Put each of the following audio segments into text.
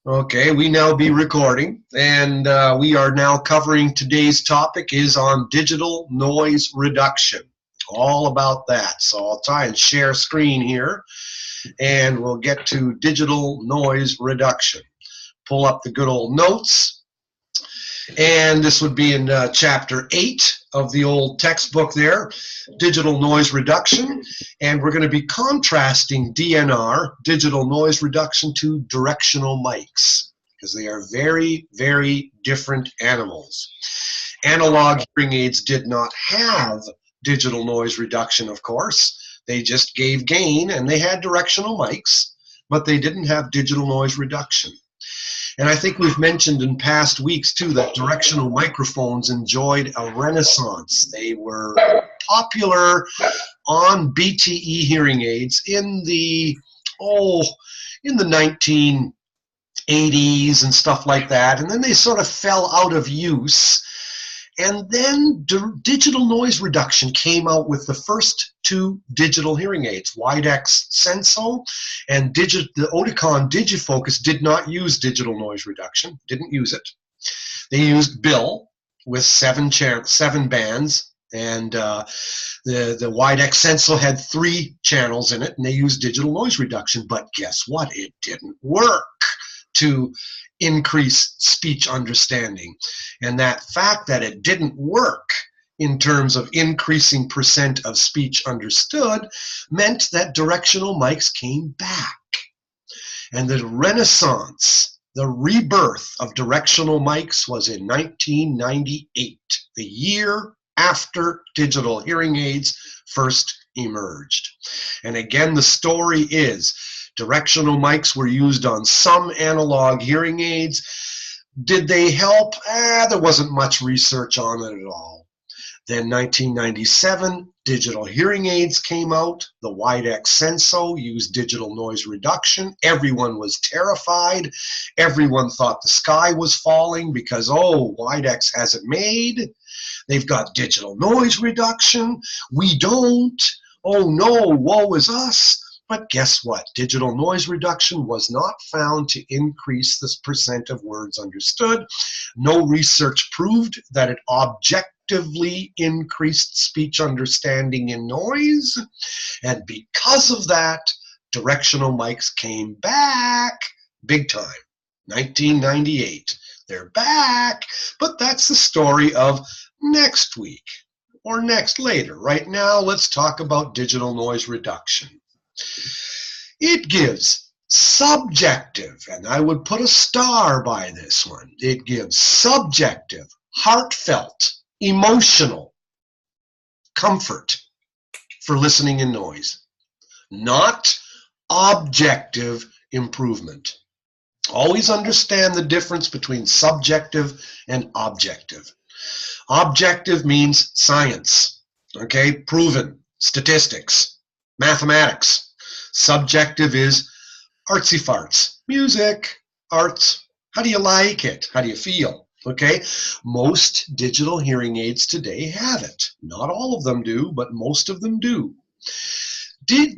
Okay, we now be recording, and we are now covering today's topic is on digital noise reduction. All about that. So I'll try and share screen here, and we'll get to digital noise reduction. Pull up the good old notes, and this would be in chapter 8 of the old textbook there, digital noise reduction, and we're going to be contrasting DNR, digital noise reduction, to directional mics, because they are very, very different animals. Analog hearing aids did not have digital noise reduction, of course. They just gave gain, and they had directional mics, but they didn't have digital noise reduction. And I think we've mentioned in past weeks, too, that directional microphones enjoyed a renaissance. They were popular on BTE hearing aids in the 1980s and stuff like that. And then they sort of fell out of use. And then digital noise reduction came out with the first two digital hearing aids, Widex Senso and the Oticon Digifocus did not use digital noise reduction, didn't use it. They used Bill with seven bands, and the Widex Senso had 3 channels in it, and they used digital noise reduction. But guess what? It didn't work to increase speech understanding. And that fact that it didn't work in terms of increasing percent of speech understood meant that directional mics came back. And the renaissance, the rebirth of directional mics was in 1998, the year after digital hearing aids first emerged. And again, the story is directional mics were used on some analog hearing aids. Did they help? There wasn't much research on it at all. Then 1997, digital hearing aids came out. The Widex Senso used digital noise reduction. Everyone was terrified. Everyone thought the sky was falling because, oh, Widex has it made. They've got digital noise reduction. We don't. Oh no, woe is us. But guess what? Digital noise reduction was not found to increase the percent of words understood. No research proved that it objectively increased speech understanding in noise. And because of that, directional mics came back big time. 1998. They're back. But that's the story of next week or later. Right now, let's talk about digital noise reduction. It gives subjective, and I would put a star by this one, it gives subjective, heartfelt, emotional comfort for listening in noise, not objective improvement. Always understand the difference between subjective and objective. Objective means science, okay, proven, statistics, mathematics. Subjective is artsy farts, music, arts. How do you like it? How do you feel? Okay, most digital hearing aids today have it. Not all of them do, but most of them do.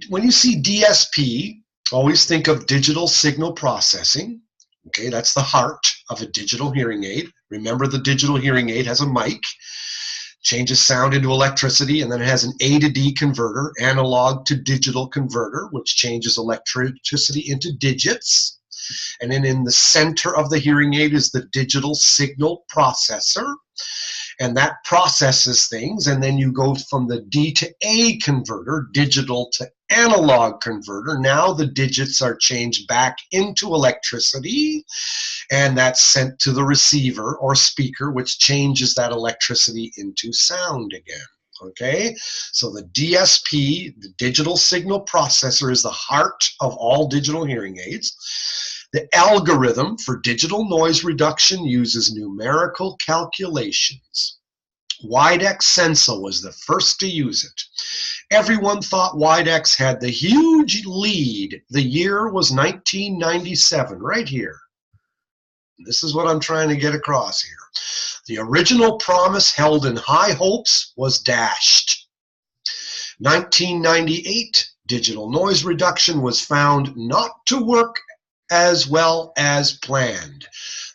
When you see DSP, always think of digital signal processing. Okay, that's the heart of a digital hearing aid. Remember, the digital hearing aid has a mic, changes sound into electricity, and then it has an A to D converter, analog to digital converter, which changes electricity into digits. And then in the center of the hearing aid is the digital signal processor, and that processes things, and then you go from the D to A converter, digital to analog converter. Now the digits are changed back into electricity, and that's sent to the receiver or speaker, which changes that electricity into sound again. Okay, so the DSP, the digital signal processor, is the heart of all digital hearing aids. The algorithm for digital noise reduction uses numerical calculations. Widex Senso was the first to use it. Everyone thought Widex had the huge lead. The year was 1997, right here. This is what I'm trying to get across here. The original promise held in high hopes was dashed. 1998, digital noise reduction was found not to work as well as planned.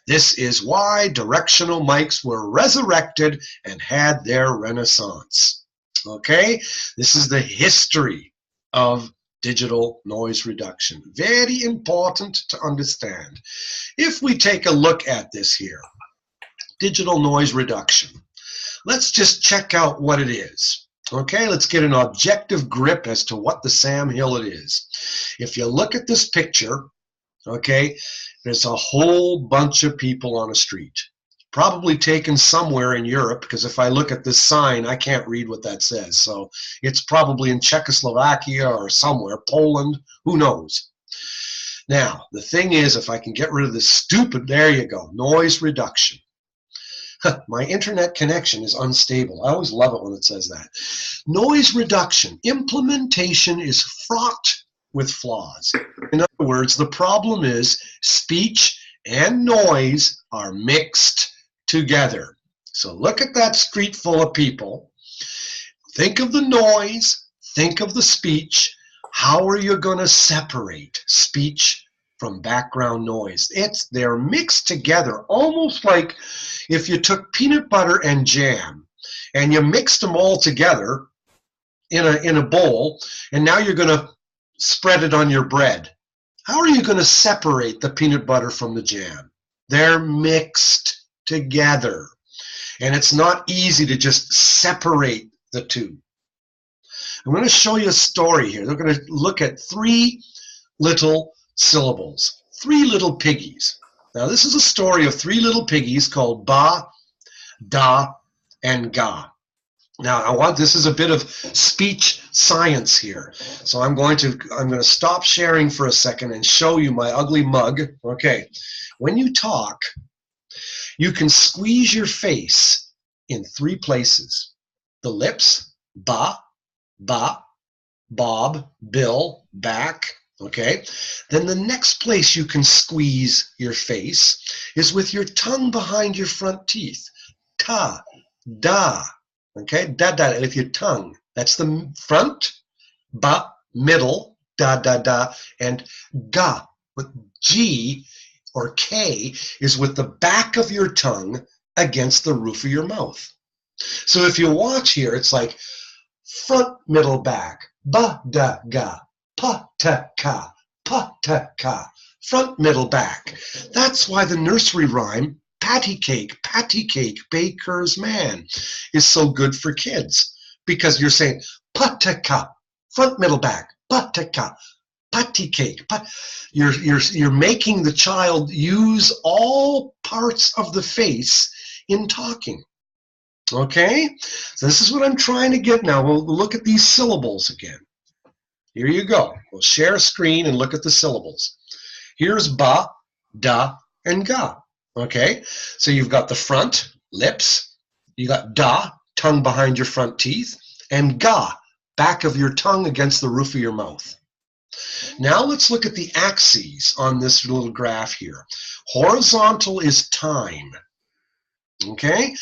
This is why directional mics were resurrected and had their renaissance. Okay, this is the history of digital noise reduction. Very important to understand. If we take a look at this here, digital noise reduction, let's just check out what it is. Okay, let's get an objective grip as to what the Sam Hill it is. If you look at this picture, okay, there's a whole bunch of people on a street. Probably taken somewhere in Europe, because if I look at this sign, I can't read what that says. So it's probably in Czechoslovakia or somewhere, Poland, who knows. Now, the thing is, if I can get rid of this stupid, there you go, noise reduction. My internet connection is unstable. I always love it when it says that. Noise reduction implementation is fraught with flaws. In other words, the problem is speech and noise are mixed together. So look at that street full of people. Think of the noise, think of the speech. How are you going to separate speech from background noise? They're mixed together, almost like if you took peanut butter and jam and you mixed them all together in a bowl, and now you're going to spread it on your bread. How are you going to separate the peanut butter from the jam? They're mixed together, and it's not easy to just separate the two. I'm going to show you a story here. They're going to look at three little syllables, three little piggies. Now this is a story of three little piggies called Ba, Da, and Ga. Now this is a bit of speech science here. So I'm going to stop sharing for a second and show you my ugly mug. Okay, when you talk, you can squeeze your face in three places. The lips, ba, ba, bob, bill, back. Okay, then the next place you can squeeze your face is with your tongue behind your front teeth. Ta, da. Okay, da, da, with your tongue. That's the front, ba, middle, da, da, da, and ga, with G or K is with the back of your tongue against the roof of your mouth. So if you watch here, it's like front, middle, back, ba, da, ga, pa, ta, ka, front, middle, back. That's why the nursery rhyme, patty cake, baker's man, is so good for kids, because you're saying pataka, front, middle, back, pataka, patty cake. You're making the child use all parts of the face in talking. Okay, so this is what I'm trying to get now. We'll look at these syllables again. Here you go. We'll share a screen and look at the syllables. Here's ba, da, and ga. Okay, so you've got the front, lips, you got da, tongue behind your front teeth, and ga, back of your tongue against the roof of your mouth. Now let's look at the axes on this little graph here. Horizontal is time, okay?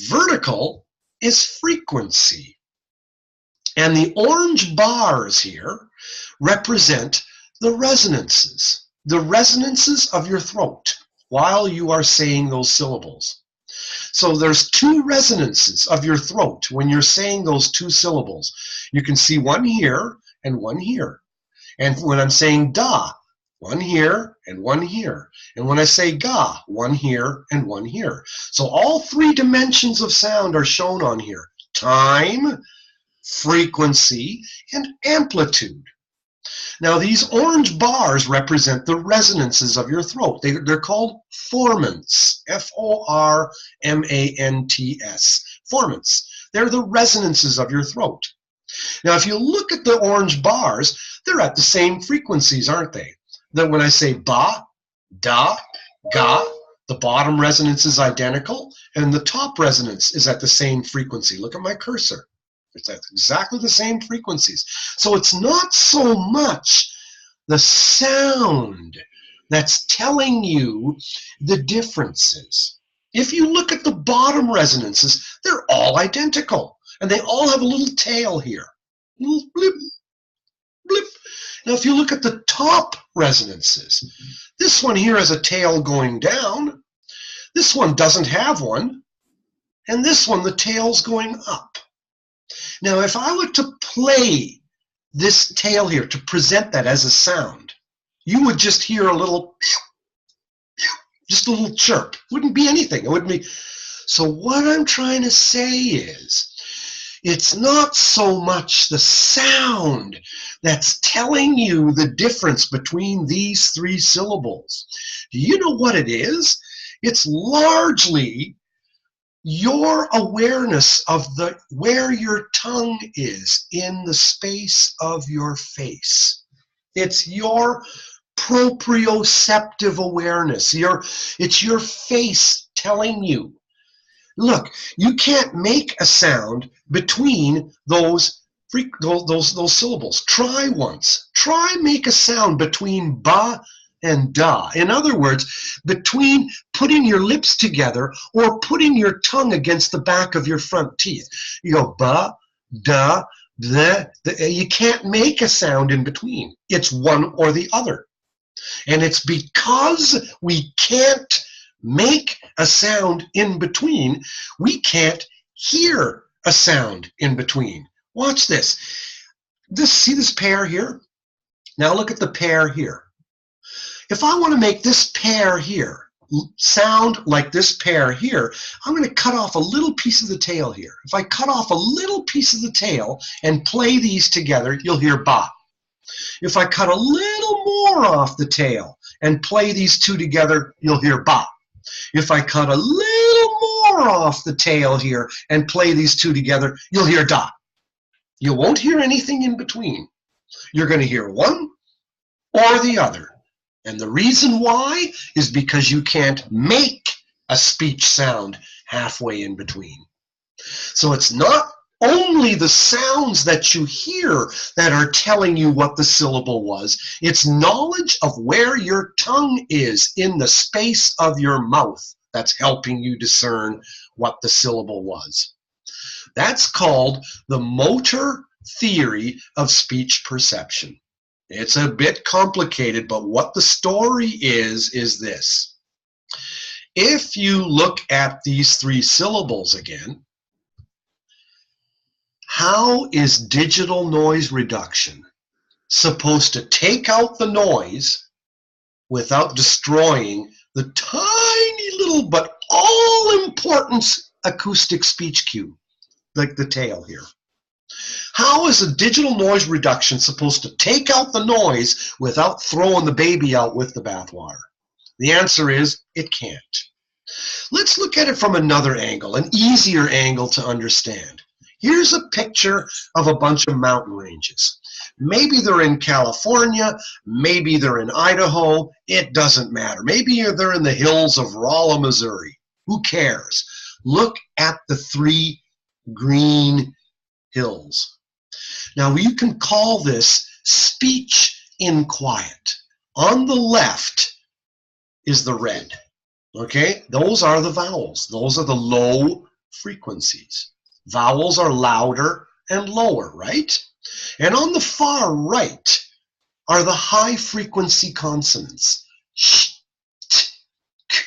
Vertical is frequency. And the orange bars here represent the resonances of your throat while you are saying those syllables. So there's two resonances of your throat when you're saying those two syllables. You can see one here and one here. And when I'm saying da, one here and one here. And when I say ga, one here and one here. So all three dimensions of sound are shown on here. Time, frequency, and amplitude. Now these orange bars represent the resonances of your throat. They're called formants, F-O-R-M-A-N-T-S, formants. They're the resonances of your throat. Now if you look at the orange bars, they're at the same frequencies, aren't they? Then when I say ba, da, ga, the bottom resonance is identical and the top resonance is at the same frequency. Look at my cursor. It's at exactly the same frequencies. So it's not so much the sound that's telling you the differences. If you look at the bottom resonances, they're all identical. And they all have a little tail here. Little blip, blip. Now, if you look at the top resonances, this one here has a tail going down. This one doesn't have one. And this one, the tail's going up. Now, if I were to play this tail here to present that as a sound, you would just hear a little, just a little chirp. Wouldn't be anything. It wouldn't be. So what I'm trying to say is, it's not so much the sound that's telling you the difference between these three syllables. Do you know what it is? It's largely your awareness of where your tongue is in the space of your face. It's your proprioceptive awareness. It's your face telling you. Look, you can't make a sound between those syllables. Try once. Try make a sound between ba and da. In other words, between putting your lips together or putting your tongue against the back of your front teeth. You go ba, da, the. You can't make a sound in between. It's one or the other. And it's because we can't make a sound in between, we can't hear a sound in between. Watch this. See this pair here? Now look at the pair here. If I want to make this pair here sound like this pair here, I'm going to cut off a little piece of the tail here. If I cut off a little piece of the tail and play these together, you'll hear ba. If I cut a little more off the tail and play these two together, you'll hear ba. If I cut a little more off the tail here and play these two together, you'll hear da. You won't hear anything in between. You're going to hear one or the other. And the reason why is because you can't make a speech sound halfway in between. So it's not only the sounds that you hear that are telling you what the syllable was. It's knowledge of where your tongue is in the space of your mouth that's helping you discern what the syllable was. That's called the motor theory of speech perception. It's a bit complicated, but what the story is this. If you look at these three syllables again, how is digital noise reduction supposed to take out the noise without destroying the tiny little but all-important acoustic speech cue, like the tail here? How is a digital noise reduction supposed to take out the noise without throwing the baby out with the bathwater? The answer is it can't. Let's look at it from another angle, an easier angle to understand. Here's a picture of a bunch of mountain ranges. Maybe they're in California, maybe they're in Idaho, it doesn't matter. Maybe they're in the hills of Rolla, Missouri. Who cares? Look at the three green hills. Now you can call this speech in quiet. On the left is the red. Okay, those are the vowels. Those are the low frequencies. Vowels are louder and lower, right? And on the far right are the high frequency consonants. Sh, t, k,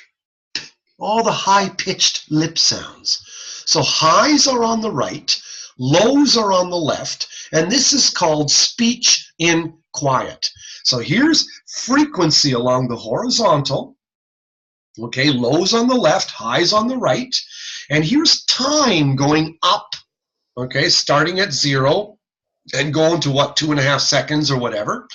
p, all the high pitched lip sounds. So highs are on the right, lows are on the left, and this is called speech in quiet. So here's frequency along the horizontal. Okay, lows on the left, highs on the right. And here's time going up, okay, starting at 0 and going to what, 2.5 seconds or whatever.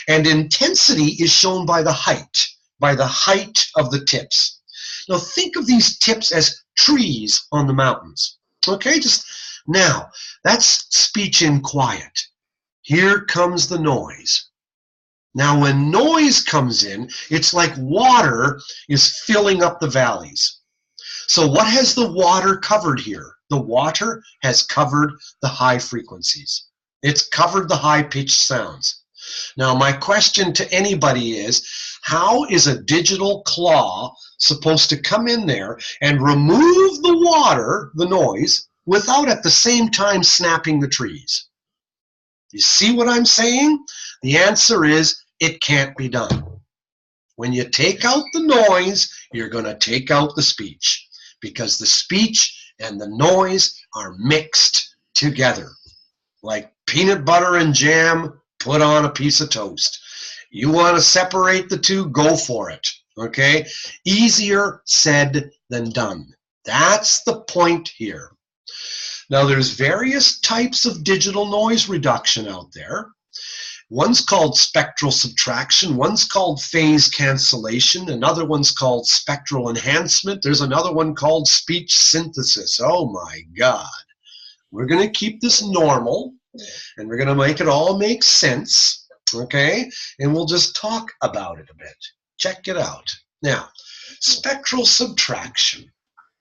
And intensity is shown by the height of the tips. Now think of these tips as trees on the mountains. Okay, just now, that's speech in quiet. Here comes the noise. Now when noise comes in, it's like water is filling up the valleys. So what has the water covered here? The water has covered the high frequencies. It's covered the high-pitched sounds. Now my question to anybody is, how is a digital claw supposed to come in there and remove the water, the noise, without at the same time snapping the trees? You see what I'm saying? The answer is it can't be done. When you take out the noise, you're going to take out the speech, because the speech and the noise are mixed together, like peanut butter and jam put on a piece of toast. You want to separate the two, go for it, okay? Easier said than done. That's the point here. Now, there's various types of digital noise reduction out there. One's called spectral subtraction, one's called phase cancellation, another one's called spectral enhancement, there's another one called speech synthesis. Oh my God. We're going to keep this normal, and we're going to make it all make sense, okay? And we'll just talk about it a bit. Check it out. Now, spectral subtraction.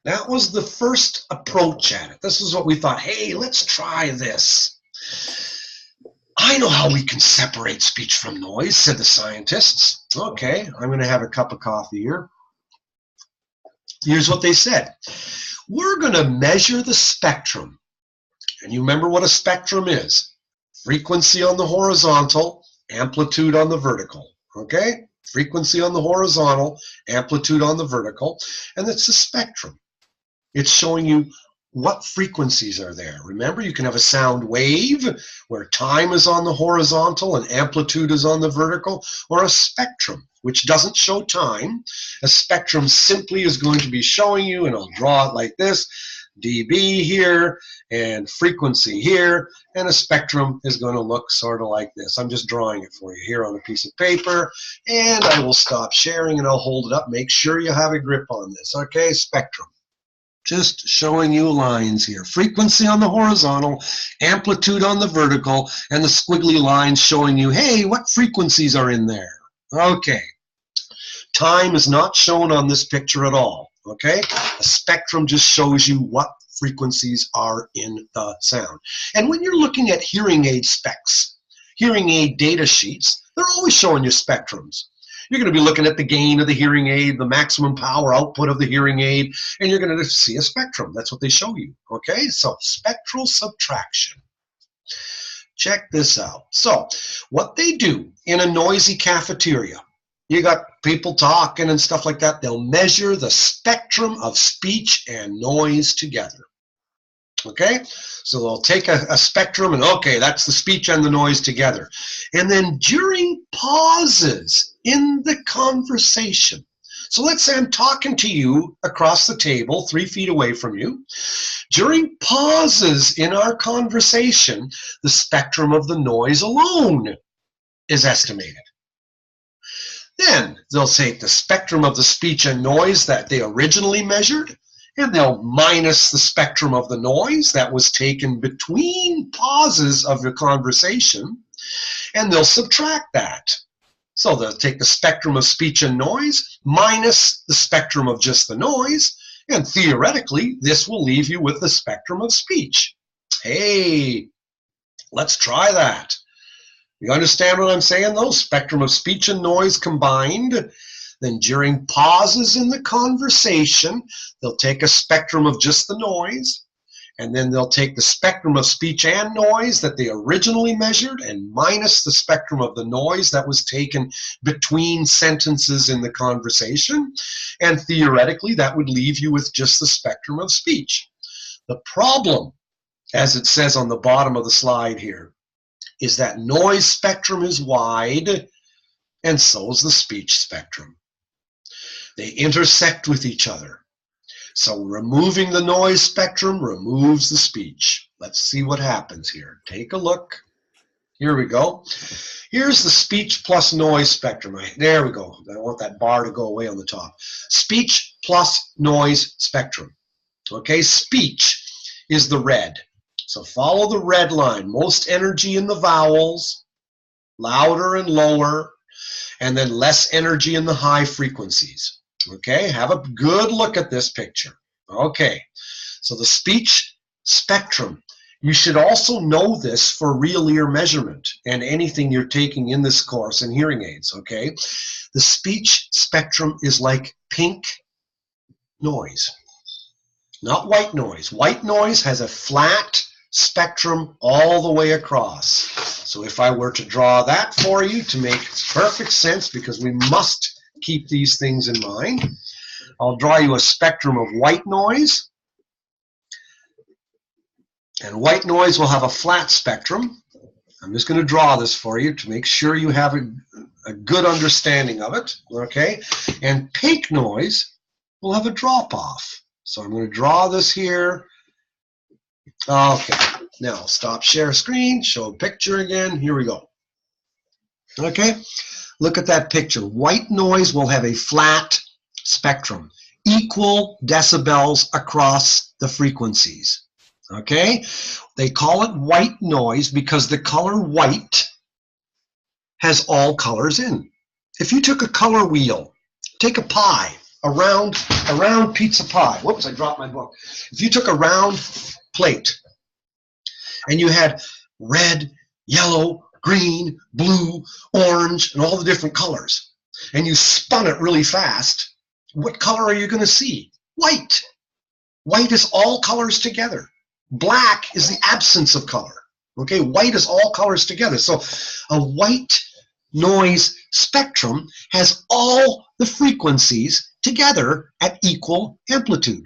That was the first approach at it. This is what we thought, hey, let's try this. I know how we can separate speech from noise, said the scientists. Okay, I'm going to have a cup of coffee here. Here's what they said. We're going to measure the spectrum. And you remember what a spectrum is. Frequency on the horizontal, amplitude on the vertical. Okay? Frequency on the horizontal, amplitude on the vertical. And it's a spectrum. It's showing you what frequencies are there. Remember, you can have a sound wave where time is on the horizontal and amplitude is on the vertical, or a spectrum, which doesn't show time. A spectrum simply is going to be showing you, and I'll draw it like this, dB here and frequency here, and a spectrum is going to look sort of like this. I'm just drawing it for you here on a piece of paper, and I will stop sharing and I'll hold it up. Make sure you have a grip on this. Okay, spectrum. Just showing you lines here. Frequency on the horizontal, amplitude on the vertical, and the squiggly lines showing you, hey, what frequencies are in there? Okay. Time is not shown on this picture at all, okay? A spectrum just shows you what frequencies are in the sound. And when you're looking at hearing aid specs, hearing aid data sheets, they're always showing you spectrums. You're going to be looking at the gain of the hearing aid, the maximum power output of the hearing aid, and you're going to see a spectrum. That's what they show you, okay? So spectral subtraction. Check this out. So what they do in a noisy cafeteria, you got people talking and stuff like that, they'll measure the spectrum of speech and noise together. Okay, so they'll take a spectrum and okay, that's the speech and the noise together. And then during pauses in the conversation, so let's say I'm talking to you across the table, 3 feet away from you. During pauses in our conversation, the spectrum of the noise alone is estimated. Then they'll take the spectrum of the speech and noise that they originally measured, and they'll minus the spectrum of the noise that was taken between pauses of the conversation, and they'll subtract that. So they'll take the spectrum of speech and noise minus the spectrum of just the noise, and theoretically, this will leave you with the spectrum of speech. Hey, let's try that. You understand what I'm saying, though? Spectrum of speech and noise combined. Then during pauses in the conversation, they'll take a spectrum of just the noise, and then they'll take the spectrum of speech and noise that they originally measured and minus the spectrum of the noise that was taken between sentences in the conversation, and theoretically that would leave you with just the spectrum of speech. The problem, as it says on the bottom of the slide here, is that noise spectrum is wide, and so is the speech spectrum. They intersect with each other. So removing the noise spectrum removes the speech. Let's see what happens here. Take a look. Here we go. Here's the speech plus noise spectrum. There we go. I want that bar to go away on the top. Speech plus noise spectrum. Okay, speech is the red. So follow the red line. Most energy in the vowels, louder and lower, and then less energy in the high frequencies. Okay, have a good look at this picture. Okay, so the speech spectrum, you should also know this for real ear measurement and anything you're taking in this course in hearing aids, okay? The speech spectrum is like pink noise, not white noise. White noise has a flat spectrum all the way across. So if I were to draw that for you to make perfect sense, because we must keep these things in mind, I'll draw you a spectrum of white noise. And white noise will have a flat spectrum. I'm just going to draw this for you to make sure you have a good understanding of it, okay? And pink noise will have a drop-off. So I'm going to draw this here. Okay, now stop share screen, show picture again. Here we go. Okay, look at that picture. White noise will have a flat spectrum, equal decibels across the frequencies. Okay, they call it white noise because the color white has all colors in. If you took a color wheel, take a pie, a round pizza pie. Whoops, I dropped my book. If you took a round plate and you had red, yellow, green, blue, orange, and all the different colors, and you spun it really fast, what color are you going to see? White. White is all colors together. Black is the absence of color. Okay, white is all colors together. So a white noise spectrum has all the frequencies together at equal amplitude.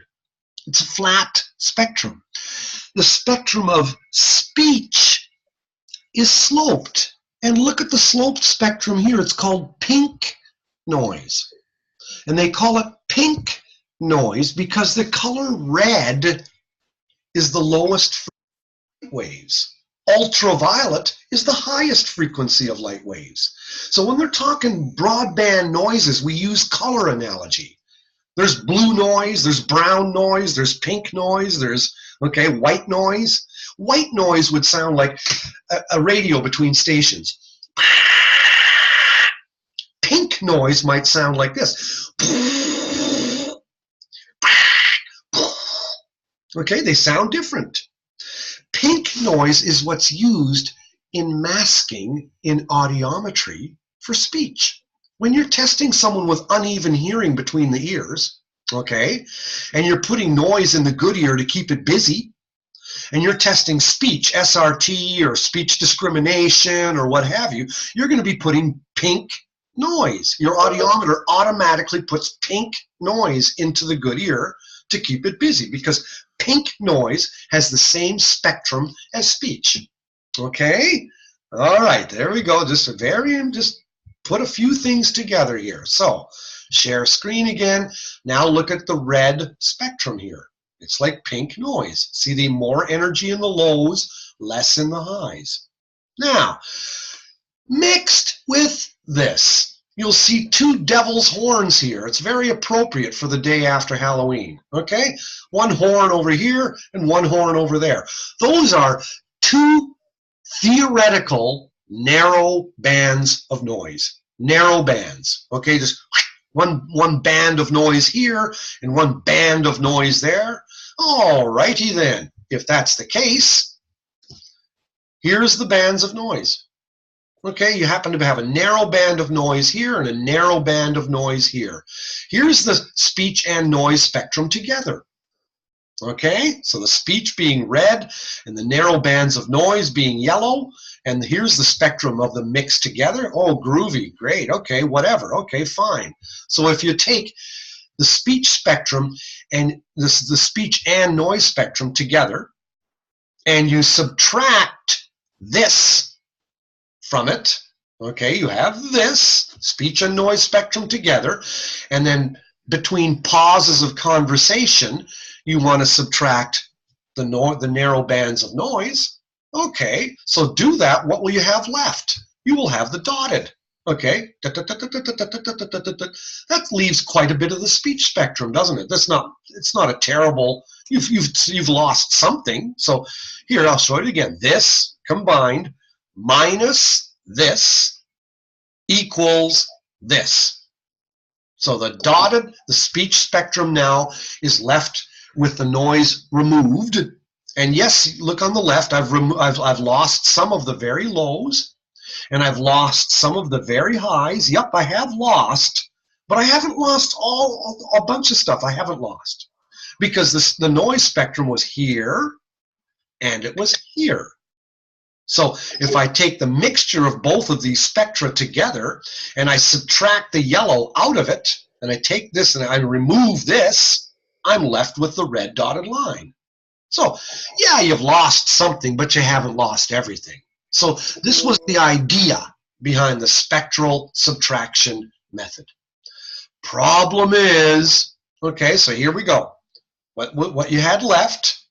It's a flat spectrum. The spectrum of speech is sloped. And look at the sloped spectrum here. It's called pink noise. And they call it pink noise because the color red is the lowest light waves. Ultraviolet is the highest frequency of light waves. So when they're talking broadband noises, we use color analogy. There's blue noise, there's brown noise, there's pink noise, there's white noise. White noise would sound like a radio between stations. Pink noise might sound like this. Okay, they sound different. Pink noise is what's used in masking in audiometry for speech. When you're testing someone with uneven hearing between the ears, okay, and you're putting noise in the good ear to keep it busy, and you're testing speech, SRT or speech discrimination or what have you, you're going to be putting pink noise. Your audiometer automatically puts pink noise into the good ear to keep it busy because pink noise has the same spectrum as speech. Okay? All right, there we go. Just put a few things together here. So, share screen again. Now look at the red spectrum here. It's like pink noise. See the more energy in the lows, less in the highs. Now, mixed with this, you'll see two devil's horns here. It's very appropriate for the day after Halloween. Okay? One horn over here and one horn over there. Those are two theoretical narrow bands of noise. Narrow bands. Okay? Just one band of noise here and one band of noise there. All righty then. If that's the case, here's the bands of noise. Okay, you happen to have a narrow band of noise here and a narrow band of noise here. Here's the speech and noise spectrum together. Okay, so the speech being red and the narrow bands of noise being yellow, and here's the spectrum of the mixed together. Oh, groovy, great, okay, whatever, okay, fine. So if you take the speech spectrum and the speech and noise spectrum together, and you subtract this from it, okay, you have this speech and noise spectrum together, and then between pauses of conversation, you want to subtract the narrow bands of noise. Okay, so do that. What will you have left? You will have the dotted. Okay, that leaves quite a bit of the speech spectrum, doesn't it? It's not a terrible. You've lost something. So here, I'll show it again. This combined minus this equals this. So the dotted, the speech spectrum now is left with the noise removed. And yes, look on the left, I've lost some of the very lows, and I've lost some of the very highs. Yep, I have lost, but I haven't lost a bunch of stuff I haven't lost. Because the noise spectrum was here, and it was here. So if I take the mixture of both of these spectra together and I subtract the yellow out of it, and I take this and I remove this, I'm left with the red dotted line. So yeah, you've lost something, but you haven't lost everything. So this was the idea behind the spectral subtraction method. Problem is, okay, so here we go. What you had left,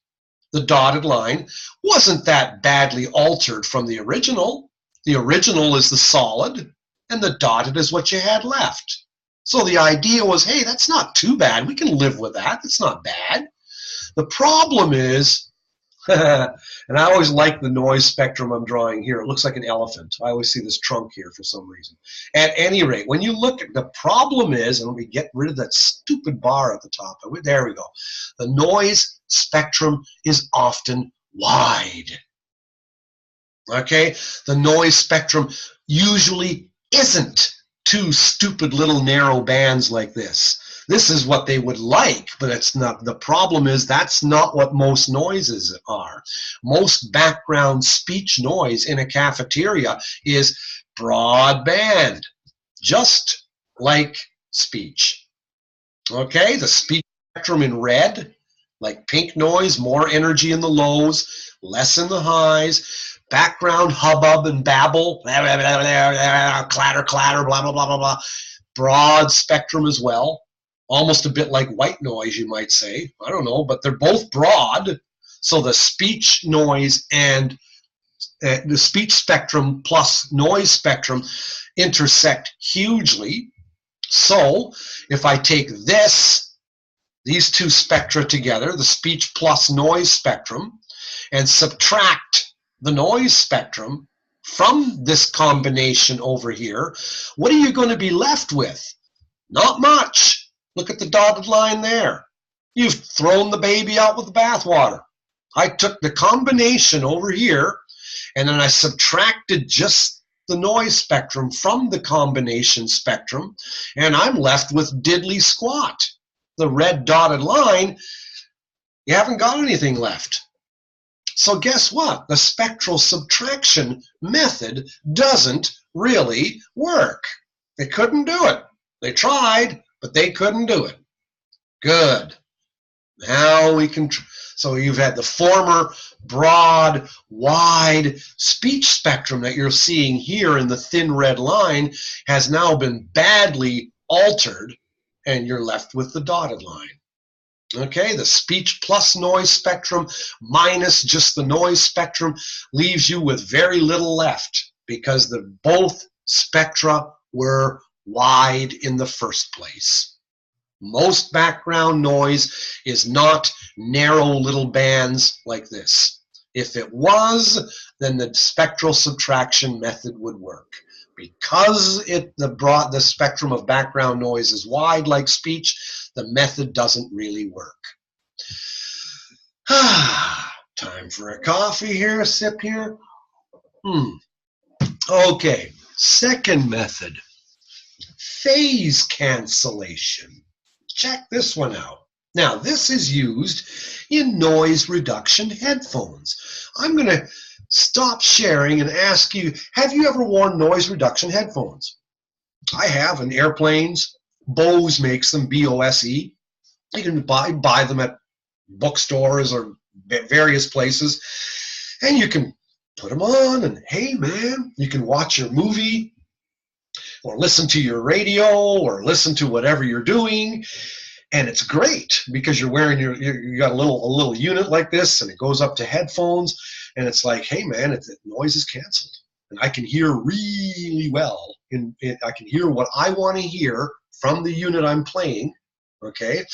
the dotted line, wasn't that badly altered from the original. The original is the solid, and the dotted is what you had left. So the idea was, hey, that's not too bad. We can live with that. That's not bad. The problem is, and I always like the noise spectrum I'm drawing here. It looks like an elephant. I always see this trunk here for some reason. At any rate, when you look at the problem is, and let me get rid of that stupid bar at the top. There we go. The noise spectrum is often wide. Okay? The noise spectrum usually isn't two stupid little narrow bands like this. This is what they would like, but it's not. The problem is that's not what most noises are. Most background speech noise in a cafeteria is broadband, just like speech. Okay, the speech spectrum in red, like pink noise, more energy in the lows, less in the highs. Background hubbub and babble, blah, blah, blah, blah, clatter, clatter, blah, blah, blah, blah, blah. Broad spectrum as well. Almost a bit like white noise, you might say. I don't know, but they're both broad. So the speech noise and the speech spectrum plus noise spectrum intersect hugely. So if I take these two spectra together, the speech plus noise spectrum, and subtract the noise spectrum from this combination over here, what are you going to be left with? Not much. Look at the dotted line there. You've thrown the baby out with the bathwater. I took the combination over here, and then I subtracted just the noise spectrum from the combination spectrum, and I'm left with diddly squat. The red dotted line, you haven't got anything left. So guess what? The spectral subtraction method doesn't really work. They couldn't do it. They tried, but they couldn't do it. Good. Now we can, so you've had the former broad, wide speech spectrum that you're seeing here in the thin red line has now been badly altered, and you're left with the dotted line. Okay, the speech plus noise spectrum minus just the noise spectrum leaves you with very little left because both spectra were wide in the first place. Most background noise is not narrow little bands like this. If it was, then the spectral subtraction method would work. Because the spectrum of background noise is wide like speech, the method doesn't really work. Time for a coffee here, a sip here. Okay, second method. Phase cancellation. Check this one out. Now, this is used in noise reduction headphones. I'm going to stop sharing and ask you, have you ever worn noise reduction headphones? I have, in airplanes. Bose makes them, B-O-S-E. You can buy them at bookstores or various places, and you can put them on, and hey, man, you can watch your movie, or listen to your radio, or listen to whatever you're doing, and it's great because you're wearing you got a little unit like this, and it goes up to headphones, and it's like, hey man, the noise is canceled, and I can hear really well. I can hear what I want to hear from the unit I'm playing. Okay,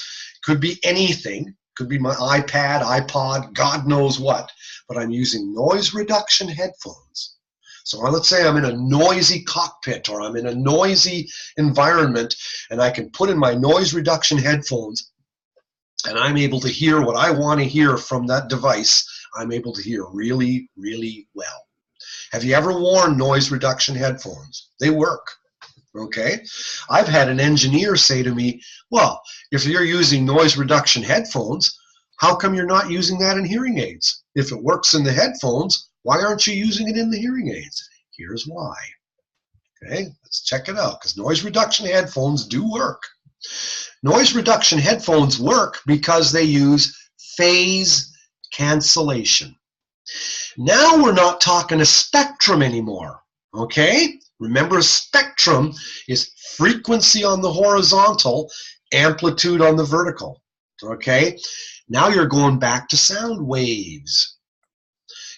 could be anything. Could be my iPad, iPod, God knows what, but I'm using noise reduction headphones. So let's say I'm in a noisy cockpit or I'm in a noisy environment, and I can put in my noise reduction headphones, and I'm able to hear what I want to hear from that device. I'm able to hear really, really well. Have you ever worn noise reduction headphones? They work. Okay? I've had an engineer say to me, well, if you're using noise reduction headphones, How come you're not using that in hearing aids? If it works in the headphones, why aren't you using it in the hearing aids? Here's why. Okay, let's check it out, because noise reduction headphones do work. Noise reduction headphones work because they use phase cancellation. Now we're not talking a spectrum anymore, okay? Remember, a spectrum is frequency on the horizontal, amplitude on the vertical, okay? Now you're going back to sound waves.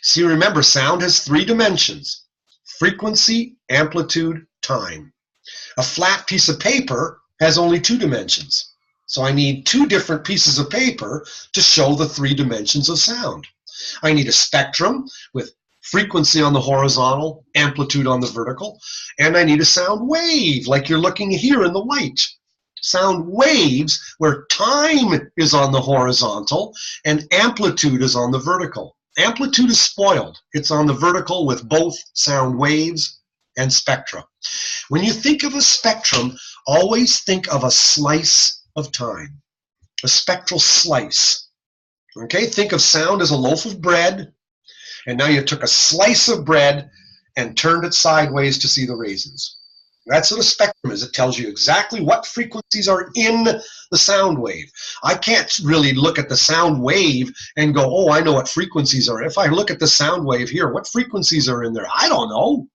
See, remember, sound has 3 dimensions: frequency, amplitude, time. A flat piece of paper has only 2 dimensions. So I need 2 different pieces of paper to show the 3 dimensions of sound. I need a spectrum with frequency on the horizontal, amplitude on the vertical, and I need a sound wave like you're looking here in the white. Sound waves where time is on the horizontal and amplitude is on the vertical. Amplitude is spoiled. It's on the vertical with both sound waves and spectra. When you think of a spectrum, always think of a slice of time, a spectral slice. Okay, think of sound as a loaf of bread, and now you took a slice of bread and turned it sideways to see the raisins. That's what a spectrum is. It tells you exactly what frequencies are in the sound wave. I can't really look at the sound wave and go, oh, I know what frequencies are. If I look at the sound wave here, what frequencies are in there? I don't know.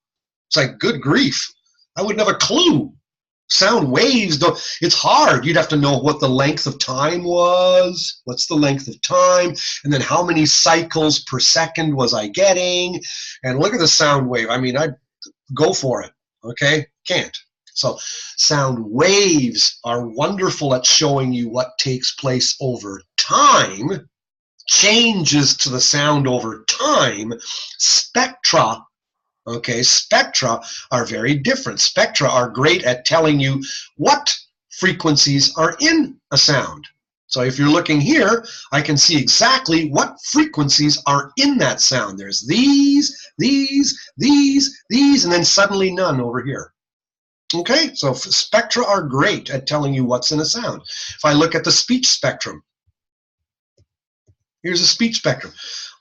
It's like, good grief. I wouldn't have a clue. Sound waves, don't, it's hard. You'd have to know what the length of time was. What's the length of time? And then how many cycles per second was I getting? And look at the sound wave. I mean, I'd go for it. Okay? Can't. So sound waves are wonderful at showing you what takes place over time, changes to the sound over time. Spectra, okay, spectra are very different. Spectra are great at telling you what frequencies are in a sound. So if you're looking here, I can see exactly what frequencies are in that sound. There's these, and then suddenly none over here. Okay, so spectra are great at telling you what's in a sound. If I look at the speech spectrum, here's a speech spectrum.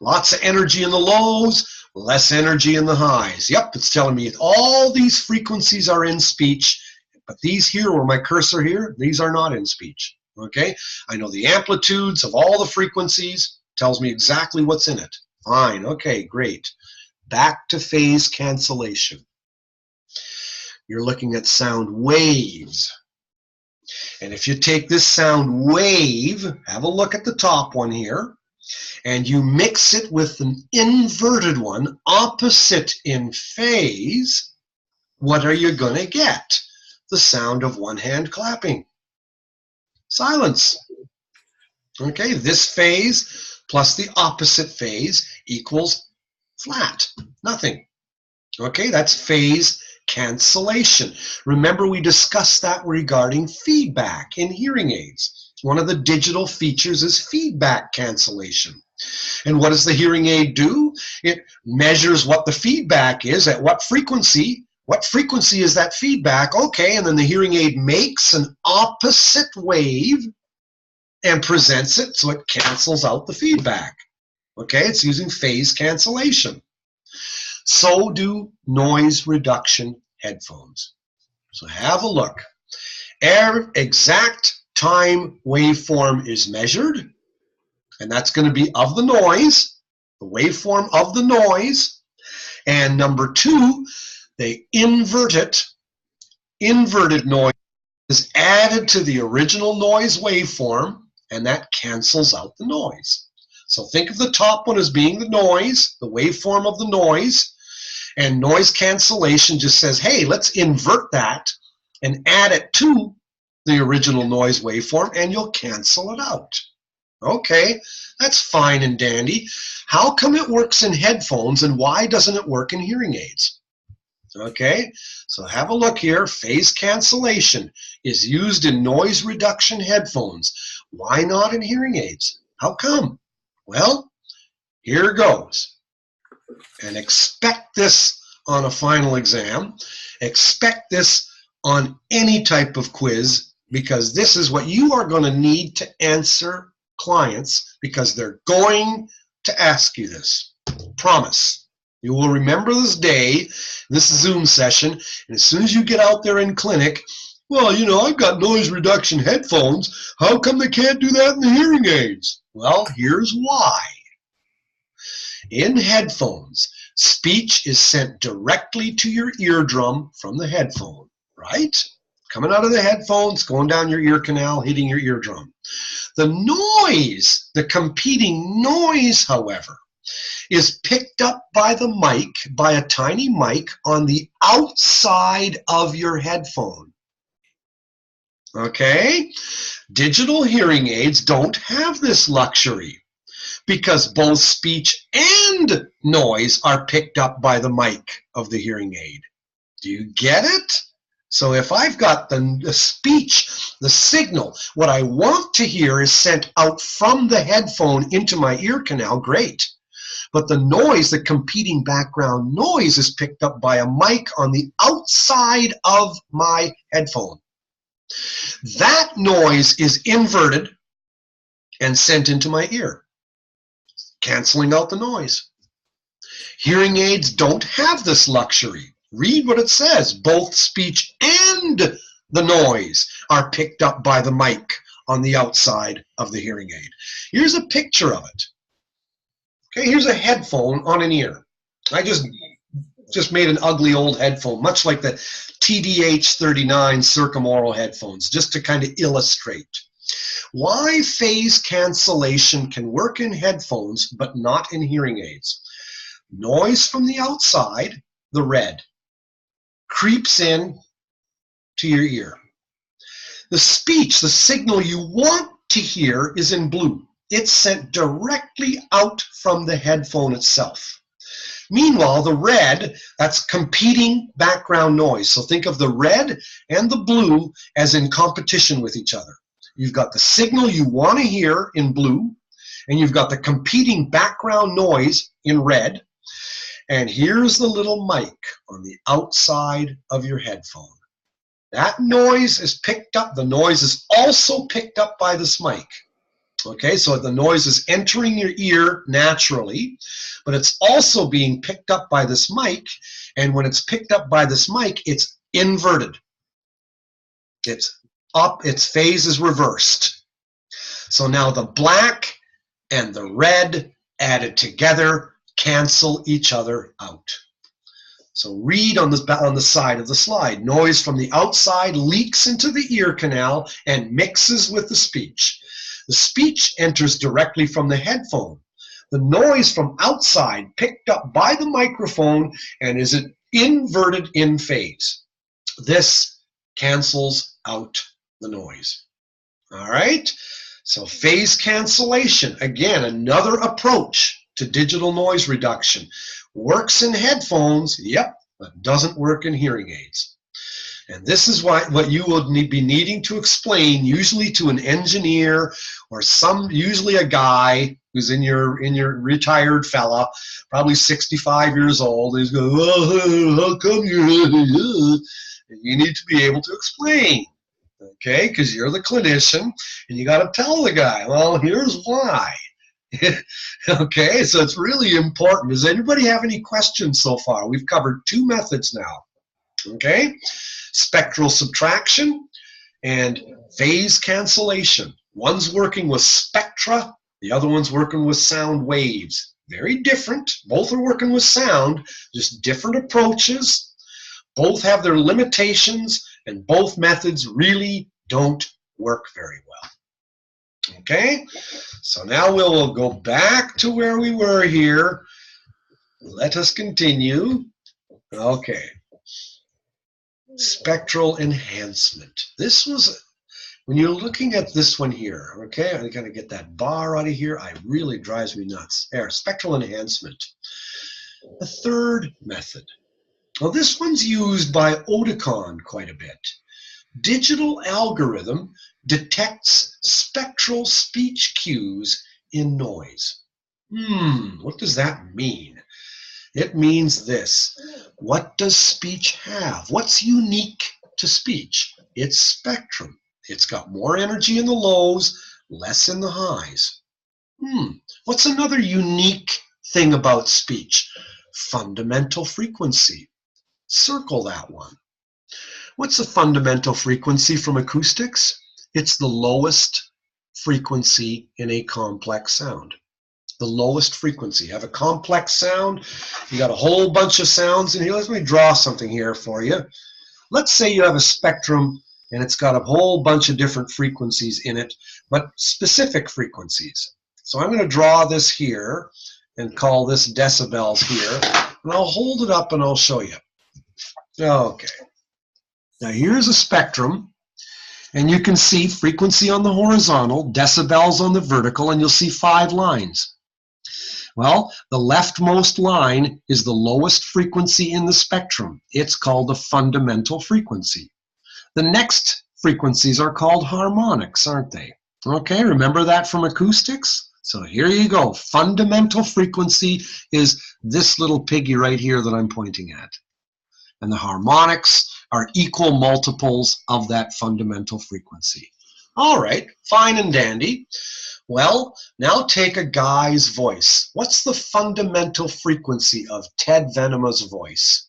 Lots of energy in the lows, less energy in the highs. Yep, it's telling me all these frequencies are in speech, but these here, where my cursor here, these are not in speech. Okay, I know the amplitudes of all the frequencies, tells me exactly what's in it. Fine, okay, great. Back to phase cancellation. You're looking at sound waves. And if you take this sound wave, have a look at the top one here, and you mix it with an inverted one, opposite in phase, what are you going to get? The sound of one hand clapping. Silence. Okay, this phase plus the opposite phase equals flat, nothing. Okay, that's phase cancellation. Remember, we discussed that regarding feedback in hearing aids. One of the digital features is feedback cancellation. And what does the hearing aid do? It measures what the feedback is, at what frequency. What frequency is that feedback? Okay, and then the hearing aid makes an opposite wave and presents it so it cancels out the feedback. Okay, it's using phase cancellation. So do noise reduction headphones. So have a look. Exact time waveform is measured, and that's going to be of the noise, the waveform of the noise. And number 2, they invert it. Inverted noise is added to the original noise waveform, and that cancels out the noise. So think of the top one as being the noise, the waveform of the noise, and noise cancellation just says, hey, let's invert that and add it to the original noise waveform, and you'll cancel it out. Okay, that's fine and dandy. How come it works in headphones, and why doesn't it work in hearing aids? Okay, so have a look here. Phase cancellation is used in noise reduction headphones. Why not in hearing aids? How come? Well, here goes. And expect this on a final exam. Expect this on any type of quiz, because this is what you are going to need to answer clients because they're going to ask you this. Promise. You will remember this day, this Zoom session, and as soon as you get out there in clinic, well, you know, I've got noise reduction headphones. How come they can't do that in the hearing aids? Well, here's why. In headphones, speech is sent directly to your eardrum from the headphone, right? Coming out of the headphones, going down your ear canal, hitting your eardrum. The noise, the competing noise, however, is picked up by the mic, by a tiny mic on the outside of your headphone. Okay? Digital hearing aids don't have this luxury because both speech and noise are picked up by the mic of the hearing aid. Do you get it? So if I've got the speech, the signal, what I want to hear is sent out from the headphone into my ear canal, great. But the noise, the competing background noise, is picked up by a mic on the outside of my headphone. That noise is inverted and sent into my ear, canceling out the noise. Hearing aids don't have this luxury. Read what it says. Both speech and the noise are picked up by the mic on the outside of the hearing aid. Here's a picture of it. Okay, here's a headphone on an ear. I just made an ugly old headphone, much like the TDH39 circumaural headphones, just to kind of illustrate why phase cancellation can work in headphones but not in hearing aids. Noise from the outside, the red, creeps in to your ear. The speech, the signal you want to hear, is in blue. It's sent directly out from the headphone itself. Meanwhile, the red, that's competing background noise. So think of the red and the blue as in competition with each other. You've got the signal you want to hear in blue, and you've got the competing background noise in red. And here's the little mic on the outside of your headphone. That noise is picked up. The noise is also picked up by this mic. Okay, so the noise is entering your ear naturally, but it's also being picked up by this mic, and when it's picked up by this mic, it's inverted. It's up, its phase is reversed. So now the black and the red added together cancel each other out. So read on the side of the slide. Noise from the outside leaks into the ear canal and mixes with the speech. The speech enters directly from the headphone. The noise from outside picked up by the microphone and is inverted in phase. This cancels out the noise. All right? So phase cancellation, again, another approach to digital noise reduction. Works in headphones, yep, but doesn't work in hearing aids. And this is what you will be needing to explain, usually to an engineer or usually a guy who's in your retired fella, probably 65 years old. He's going, oh, how come you need to be able to explain, okay? Because you're the clinician, and you got to tell the guy, well, here's why. Okay, so it's really important. Does anybody have any questions so far? We've covered 2 methods now. Okay, spectral subtraction and phase cancellation. One's working with spectra, the other one's working with sound waves. Very different. Both are working with sound, just different approaches. Both have their limitations, and both methods really don't work very well. Okay, so now we'll go back to where we were here. Let us continue. Okay. Spectral enhancement. This was, when you're looking at this one here, okay, I gotta get that bar out of here. It really drives me nuts. There, spectral enhancement. The third method. Well, this one's used by Oticon quite a bit. Digital algorithm detects spectral speech cues in noise. What does that mean? It means this. What does speech have? What's unique to speech? It's spectrum. It's got more energy in the lows, less in the highs. What's another unique thing about speech? Fundamental frequency. Circle that one. What's a fundamental frequency from acoustics? It's the lowest frequency in a complex sound. The lowest frequency. You have a complex sound, you got a whole bunch of sounds in here. Let me draw something here for you. Let's say you have a spectrum and it's got a whole bunch of different frequencies in it, but specific frequencies. So I'm going to draw this here and call this decibels here, and I'll hold it up and I'll show you. Okay. Now here's a spectrum, and you can see frequency on the horizontal, decibels on the vertical, and you'll see 5 lines. Well, the leftmost line is the lowest frequency in the spectrum. It's called the fundamental frequency. The next frequencies are called harmonics, aren't they? Okay, remember that from acoustics? So here you go. Fundamental frequency is this little piggy right here that I'm pointing at. And the harmonics are equal multiples of that fundamental frequency. All right, fine and dandy. Well, now take a guy's voice. What's the fundamental frequency of Ted Venema's voice?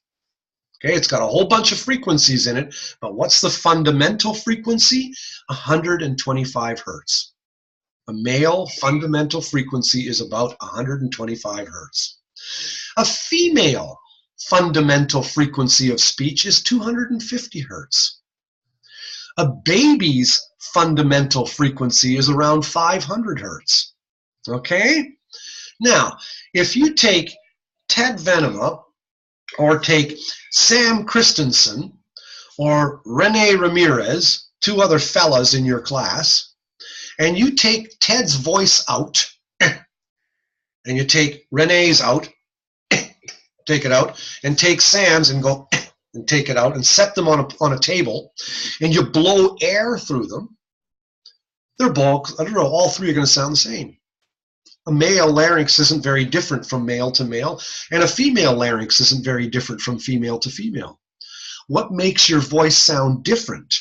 Okay, it's got a whole bunch of frequencies in it, but what's the fundamental frequency? 125 hertz. A male fundamental frequency is about 125 hertz. A female fundamental frequency of speech is 250 hertz. A baby's fundamental frequency is around 500 hertz. Okay? Now, if you take Ted Venema, or take Sam Christensen, or Rene Ramirez, 2 other fellas in your class, and you take Ted's voice out, and you take Rene's out, take it out, and take Sam's and go and take it out and set them on a table, and you blow air through them, they're both, I don't know, all 3 are going to sound the same. A male larynx isn't very different from male to male, and a female larynx isn't very different from female to female. What makes your voice sound different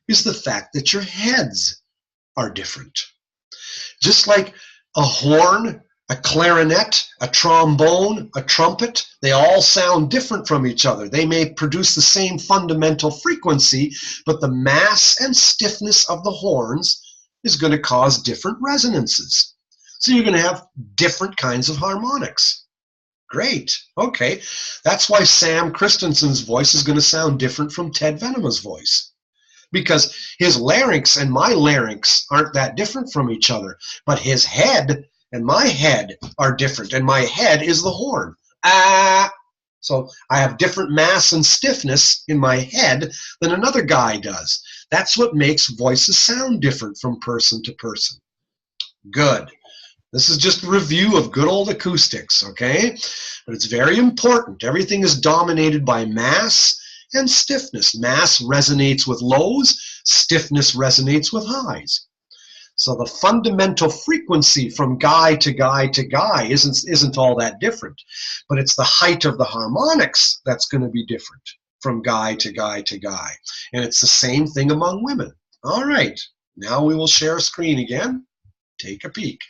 is the fact that your heads are different. Just like a horn, a clarinet, a trombone, a trumpet, they all sound different from each other. They may produce the same fundamental frequency, but the mass and stiffness of the horns is going to cause different resonances. So you're going to have different kinds of harmonics. Great. Okay. That's why Sam Christensen's voice is going to sound different from Ted Venema's voice. Because his larynx and my larynx aren't that different from each other. But his head and my head are different. And my head is the horn. So I have different mass and stiffness in my head than another guy does. That's what makes voices sound different from person to person. Good. This is just a review of good old acoustics, okay? But it's very important. Everything is dominated by mass and stiffness. Mass resonates with lows, stiffness resonates with highs. So the fundamental frequency from guy to guy to guy isn't all that different, but it's the height of the harmonics that's going to be different from guy to guy to guy. And it's the same thing among women. All right, now we will share a screen again. Take a peek.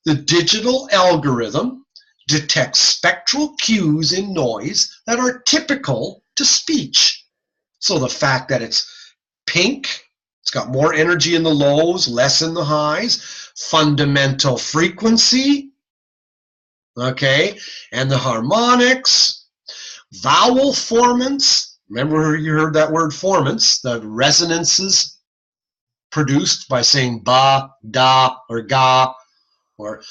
The digital algorithm detects spectral cues in noise that are typical to speech. So the fact that it's pink, it's got more energy in the lows, less in the highs, fundamental frequency, okay, and the harmonics, vowel formants. Remember you heard that word formants, the resonances produced by saying ba, da, or ga, or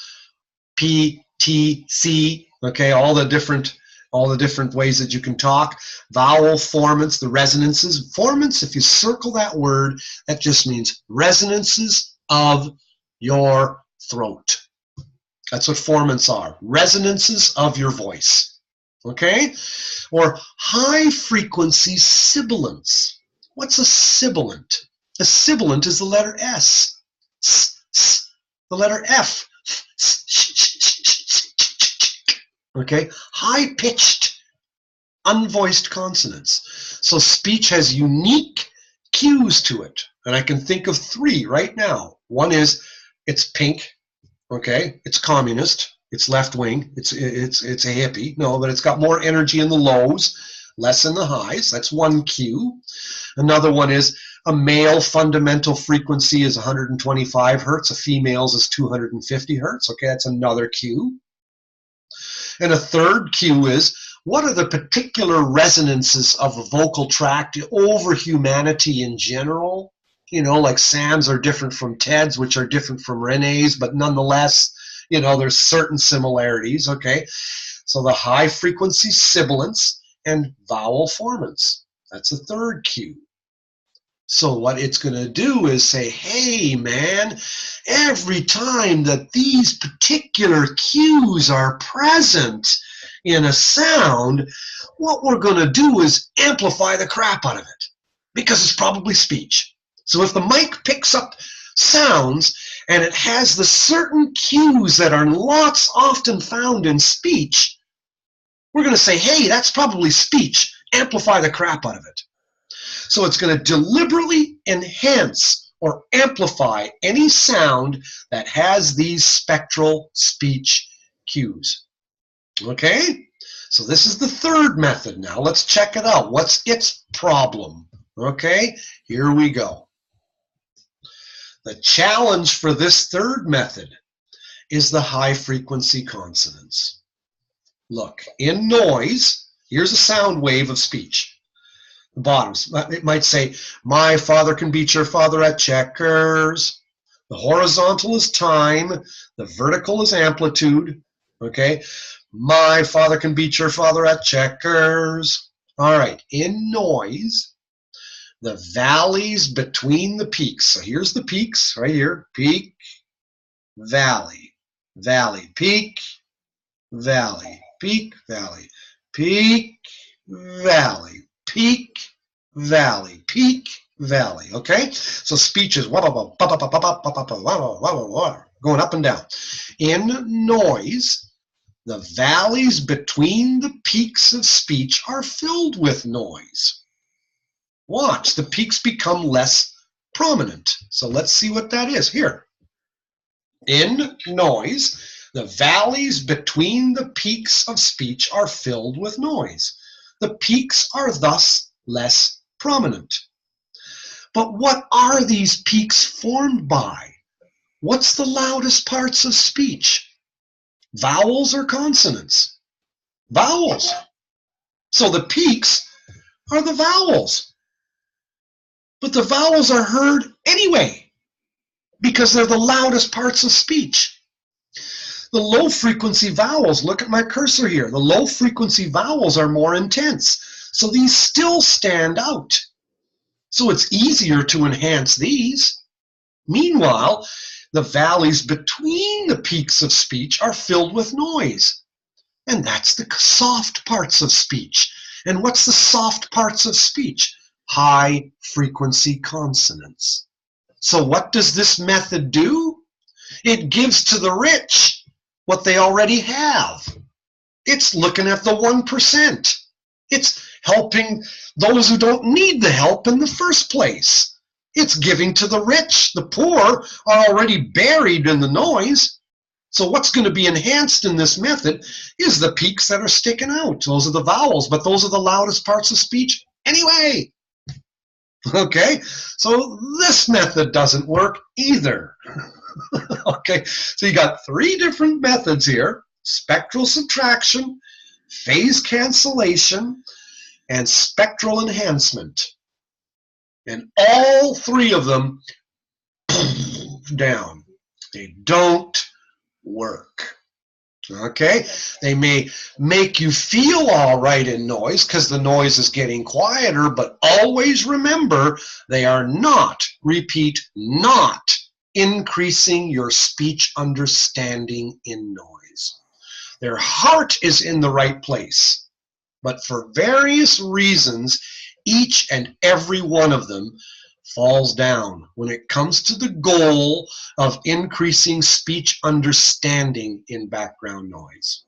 P, T, C, okay, all the different ways that you can talk. Vowel formants, the resonances. Formants, if you circle that word, that just means resonances of your throat. That's what formants are, resonances of your voice, okay? Or high frequency sibilants. What's a sibilant? A sibilant is the letter S. The letter F. Okay, high-pitched, unvoiced consonants. So speech has unique cues to it, And I can think of three right now. One is it's pink, okay? It's communist. It's left-wing. It's a hippie. No, but it's got more energy in the lows, less in the highs. That's one cue. Another one is a male fundamental frequency is 125 hertz. A female's is 250 hertz. Okay, that's another cue. And a third cue is, what are the particular resonances of a vocal tract over humanity in general? You know, like Sam's are different from Ted's, which are different from Renee's, but nonetheless, you know, there's certain similarities, okay? So the high frequency sibilants and vowel formants. That's a third cue. So what it's going to do is say, hey, man, every time that these particular cues are present in a sound, what we're going to do is amplify the crap out of it, because it's probably speech. So if the mic picks up sounds and it has the certain cues that are lots often found in speech, we're going to say, hey, that's probably speech. Amplify the crap out of it. So it's going to deliberately enhance or amplify any sound that has these spectral speech cues. Okay? So this is the third method now. Let's check it out. What's its problem? Okay? Here we go. The challenge for this third method is the high frequency consonants. Look, in noise, here's a sound wave of speech. The bottoms, it might say, my father can beat your father at checkers. The horizontal is time. The vertical is amplitude. Okay? My father can beat your father at checkers. All right, in noise, the valleys between the peaks. So here's the peaks right here. Peak, valley, valley, peak, valley, peak, valley, peak, valley, peak, valley, peak, valley. Okay? So speech is going up and down. In noise, the valleys between the peaks of speech are filled with noise. Watch, the peaks become less prominent. So let's see what that is here. In noise, the valleys between the peaks of speech are filled with noise. The peaks are thus less prominent. But what are these peaks formed by? What's the loudest parts of speech? Vowels or consonants? Vowels. So the peaks are the vowels. But the vowels are heard anyway, because they're the loudest parts of speech. The low frequency vowels, look at my cursor here, the low frequency vowels are more intense. So these still stand out. So it's easier to enhance these. Meanwhile, the valleys between the peaks of speech are filled with noise. And that's the soft parts of speech. And what's the soft parts of speech? High frequency consonants. So what does this method do? It gives to the rich what they already have. It's looking at the 1%. It's helping those who don't need the help in the first place. It's giving to the rich. The poor are already buried in the noise. So what's going to be enhanced in this method is the peaks that are sticking out. Those are the vowels, but those are the loudest parts of speech anyway. Okay, so this method doesn't work either. Okay, so you got three different methods here: spectral subtraction, phase cancellation, and spectral enhancement. And all three of them down. They don't work. Okay, they may make you feel all right in noise because the noise is getting quieter, but always remember they are not, repeat, not increasing your speech understanding in noise. Their heart is in the right place, but for various reasons, each and every one of them falls down when it comes to the goal of increasing speech understanding in background noise.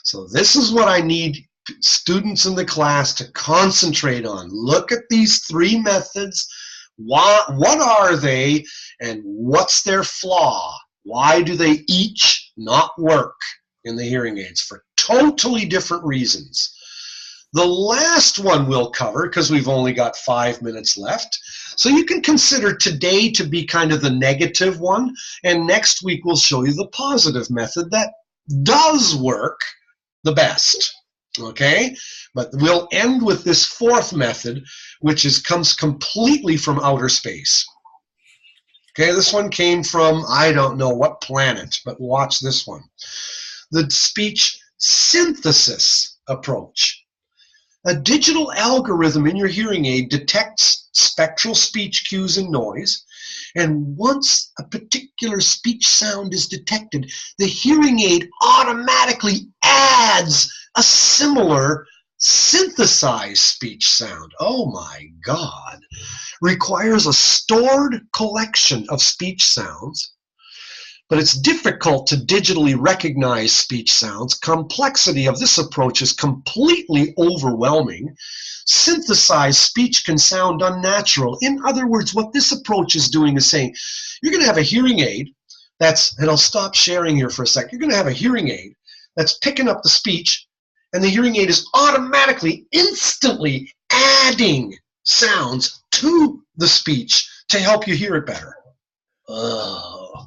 So this is what I need students in the class to concentrate on. Look at these three methods, What are they, and what's their flaw? Why do they each not work in the hearing aids? For totally different reasons. The last one we'll cover, because we've only got 5 minutes left, so you can consider today to be kind of the negative one, and next week we'll show you the positive method that does work the best. Okay, but we'll end with this fourth method, which comes completely from outer space. Okay, this one came from, I don't know what planet, but watch this one. The speech synthesis approach. A digital algorithm in your hearing aid detects spectral speech cues and noise, and once a particular speech sound is detected, the hearing aid automatically adds a similar synthesized speech sound. Oh my God. Requires a stored collection of speech sounds, but it's difficult to digitally recognize speech sounds. Complexity of this approach is completely overwhelming. Synthesized speech can sound unnatural. In other words, what this approach is doing is saying, you're going to have a hearing aid that's, and I'll stop sharing here for a sec, you're going to have a hearing aid that's picking up the speech, and the hearing aid is automatically, instantly adding sounds to the speech to help you hear it better. Oh,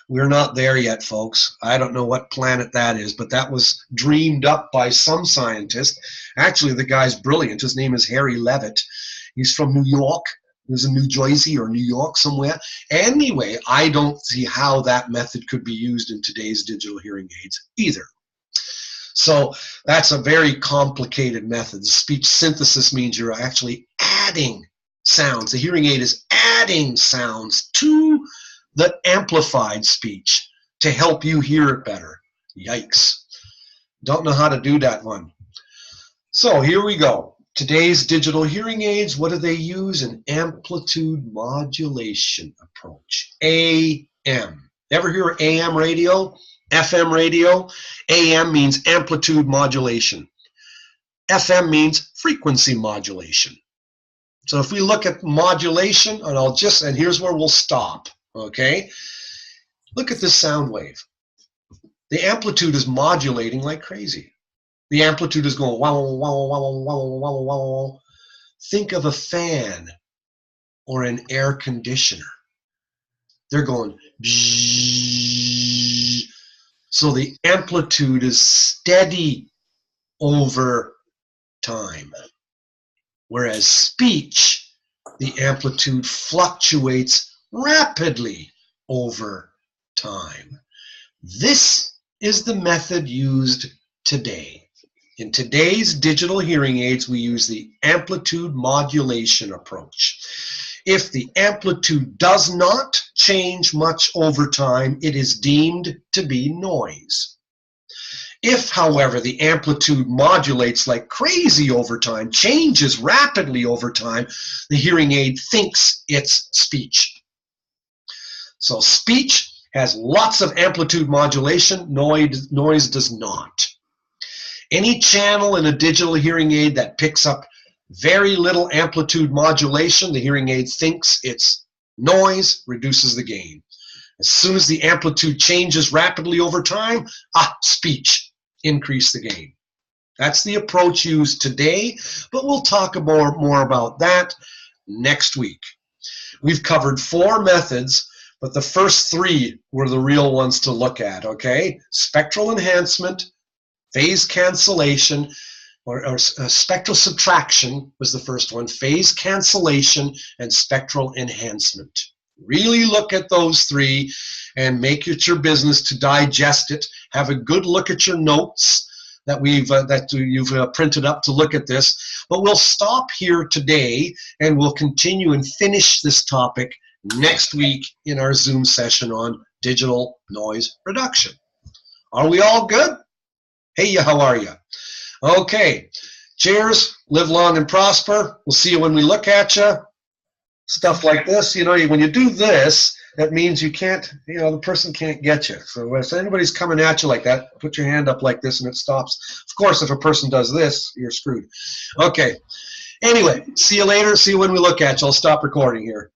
we're not there yet, folks. I don't know what planet that is, but that was dreamed up by some scientist. Actually, the guy's brilliant. His name is Harry Levitt. He's from New York. He's in New Jersey or New York somewhere. Anyway, I don't see how that method could be used in today's digital hearing aids either. So that's a very complicated method. Speech synthesis means you're actually adding sounds. The hearing aid is adding sounds to the amplified speech to help you hear it better. Yikes. Don't know how to do that one. So here we go. Today's digital hearing aids, what do they use? An amplitude modulation approach. AM. Ever hear AM radio? FM radio? AM means amplitude modulation. FM means frequency modulation. So if we look at modulation, and here's where we'll stop, okay? Look at this sound wave. The amplitude is modulating like crazy. The amplitude is going wow, wow, wow, wow, wow, wow. Think of a fan or an air conditioner. They're going bzzz. So the amplitude is steady over time. Whereas speech, the amplitude fluctuates rapidly over time. This is the method used today. In today's digital hearing aids, we use the amplitude modulation approach. If the amplitude does not change much over time, it is deemed to be noise. If, however, the amplitude modulates like crazy over time, changes rapidly over time, the hearing aid thinks it's speech. So speech has lots of amplitude modulation, noise does not. Any channel in a digital hearing aid that picks up very little amplitude modulation, the hearing aid thinks it's noise, reduces the gain. As soon as the amplitude changes rapidly over time, speech, increase the gain. That's the approach used today, but we'll talk more about that next week. We've covered 4 methods, but the first 3 were the real ones to look at, okay? Spectral enhancement, phase cancellation, or spectral subtraction was the first one, phase cancellation, and spectral enhancement. Really look at those 3 and make it your business to digest it. Have a good look at your notes that you've printed up to look at this. But we'll stop here today and we'll continue and finish this topic next week in our Zoom session on digital noise reduction. Are we all good? Hey, how are you? Okay, cheers, live long and prosper. We'll see you when we look at you. Stuff like this, you know, when you do this, that means you can't, the person can't get you. So if anybody's coming at you like that, put your hand up like this and it stops. Of course, if a person does this, you're screwed. Okay, Anyway, see you later. See you when we look at you. I'll stop recording here.